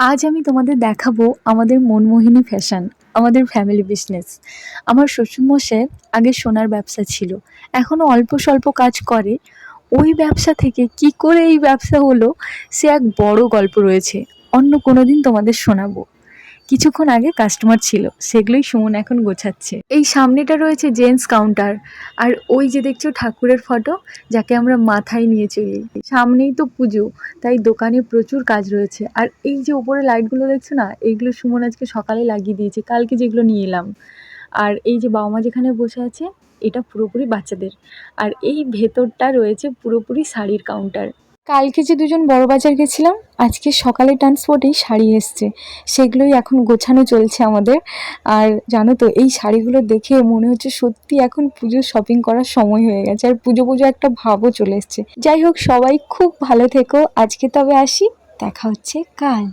আজ আমি তোমাদের দেখাবো আমাদের মনমোহিনী ফ্যাশন, আমাদের ফ্যামিলি বিজনেস। আমার শ্বশুরমশাই আগে সোনার ব্যবসা ছিল, এখনও অল্প স্বল্প কাজ করে। ওই ব্যবসা থেকে কি করে এই ব্যবসা হলো, সে এক বড় গল্প রয়েছে, অন্য কোনো দিন তোমাদের শোনাবো। কিছুক্ষণ আগে কাস্টমার ছিল, সেগুলোই সুমন এখন গোছাচ্ছে। এই সামনেটা রয়েছে জেন্টস কাউন্টার, আর ওই যে দেখছো ঠাকুরের ফটো, যাকে আমরা মাথায় নিয়ে চলি। সামনেই তো পুজো, তাই দোকানে প্রচুর কাজ রয়েছে। আর এই যে উপরে লাইটগুলো দেখছো না, এইগুলো সুমন আজকে সকালে লাগিয়ে দিয়েছে, কালকে যেগুলো নিয়ে এলাম। আর এই যে বাবা মা যেখানে বসে আছে, এটা পুরোপুরি বাচ্চাদের। আর এই ভেতরটা রয়েছে পুরোপুরি শাড়ির কাউন্টার। কালকে যে দুজন বড় বাজার গেছিলাম, আজকে সকালে ট্রান্সপোর্টেই শাড়ি এসছে, সেগুলোই এখন গোছানো চলছে আমাদের। আর জানো তো, এই শাড়িগুলো দেখে মনে হচ্ছে সত্যি এখন পুজোর শপিং করার সময় হয়ে গেছে, আর পুজো পুজো একটা ভাবও চলে এসছে। যাই হোক, সবাই খুব ভালো থেকো, আজকে তবে আসি, দেখা হচ্ছে কাল।